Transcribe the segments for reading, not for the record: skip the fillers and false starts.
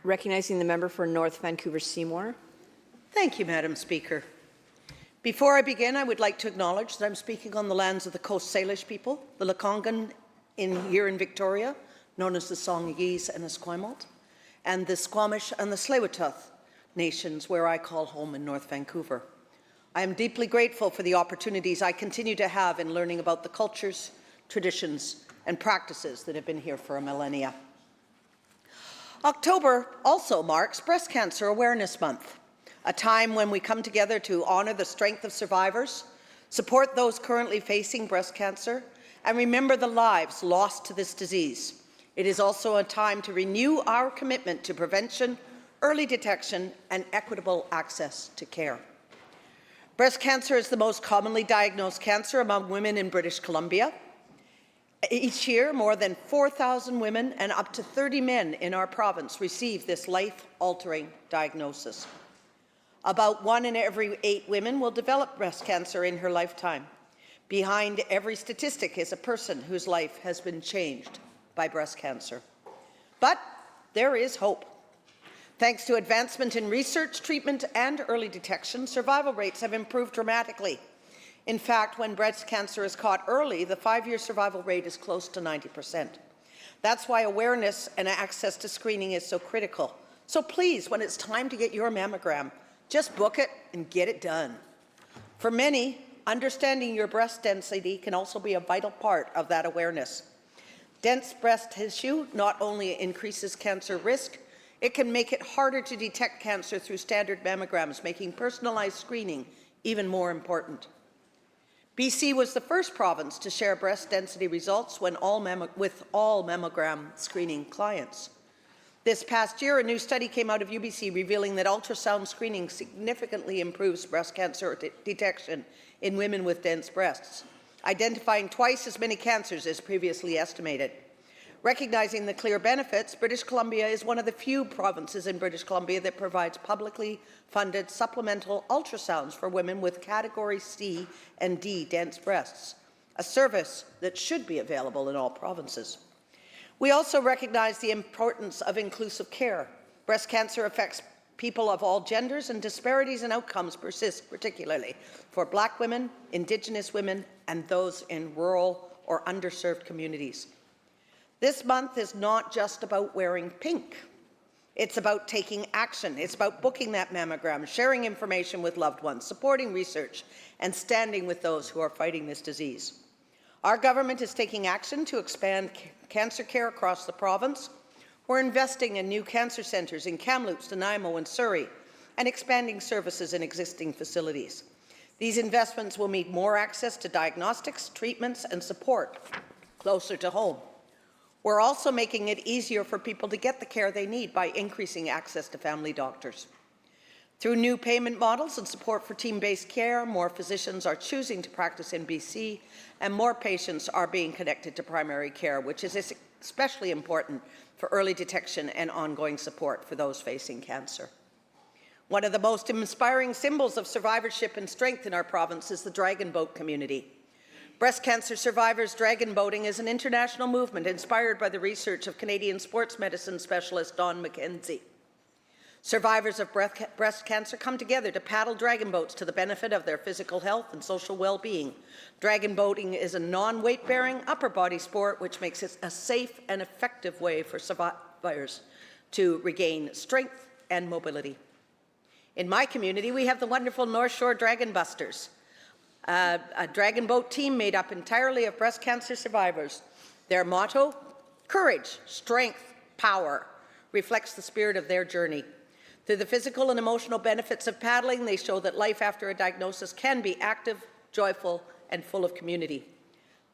Recognizing the member for North Vancouver-Seymour. Thank you, Madam Speaker. Before I begin, I would like to acknowledge that I'm speaking on the lands of the Coast Salish people, the Lekwungen here in Victoria, known as the Songhees and Esquimalt, and the Squamish and the Tsleil-Waututh nations, where I call home in North Vancouver. I am deeply grateful for the opportunities I continue to have in learning about the cultures, traditions, and practices that have been here for a millennia. October also marks Breast Cancer Awareness Month, a time when we come together to honour the strength of survivors, support those currently facing breast cancer, and remember the lives lost to this disease. It is also a time to renew our commitment to prevention, early detection, and equitable access to care. Breast cancer is the most commonly diagnosed cancer among women in British Columbia. Each year, more than 4,000 women and up to 30 men in our province receive this life-altering diagnosis. About 1 in every 8 women will develop breast cancer in her lifetime. Behind every statistic is a person whose life has been changed by breast cancer. But there is hope. Thanks to advancement in research, treatment, and early detection, survival rates have improved dramatically. In fact, when breast cancer is caught early, the 5-year survival rate is close to 90%. That's why awareness and access to screening is so critical. So please, when it's time to get your mammogram, just book it and get it done. For many, understanding your breast density can also be a vital part of that awareness. Dense breast tissue not only increases cancer risk, it can make it harder to detect cancer through standard mammograms, making personalized screening even more important. BC was the first province to share breast density results with all mammogram screening clients. This past year, a new study came out of UBC revealing that ultrasound screening significantly improves breast cancer detection in women with dense breasts, identifying twice as many cancers as previously estimated. Recognizing the clear benefits, British Columbia is one of the few provinces in British Columbia that provides publicly funded supplemental ultrasounds for women with category C and D dense breasts, a service that should be available in all provinces. We also recognize the importance of inclusive care. Breast cancer affects people of all genders, and disparities in outcomes persist, particularly for Black women, Indigenous women, and those in rural or underserved communities. This month is not just about wearing pink. It's about taking action. It's about booking that mammogram, sharing information with loved ones, supporting research, and standing with those who are fighting this disease. Our government is taking action to expand cancer care across the province. We're investing in new cancer centres in Kamloops, Nanaimo, and Surrey, and expanding services in existing facilities. These investments will mean more access to diagnostics, treatments, and support closer to home. We're also making it easier for people to get the care they need by increasing access to family doctors. Through new payment models and support for team-based care, more physicians are choosing to practice in BC, and more patients are being connected to primary care, which is especially important for early detection and ongoing support for those facing cancer. One of the most inspiring symbols of survivorship and strength in our province is the dragon boat community. Breast cancer survivors dragon boating is an international movement inspired by the research of Canadian sports medicine specialist Don McKenzie. Survivors of breast cancer come together to paddle dragon boats to the benefit of their physical health and social well-being. Dragon boating is a non-weight-bearing upper body sport which makes it a safe and effective way for survivors to regain strength and mobility. In my community, we have the wonderful North Shore Dragon Busters, a dragon boat team made up entirely of breast cancer survivors. Their motto, courage, strength, power, reflects the spirit of their journey. Through the physical and emotional benefits of paddling, they show that life after a diagnosis can be active, joyful, and full of community.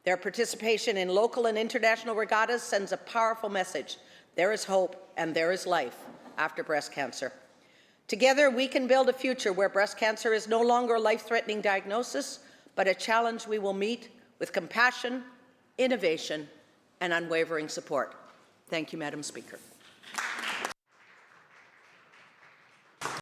Their participation in local and international regattas sends a powerful message. There is hope and there is life after breast cancer. Together, we can build a future where breast cancer is no longer a life-threatening diagnosis, but a challenge we will meet with compassion, innovation, and unwavering support. Thank you, Madam Speaker.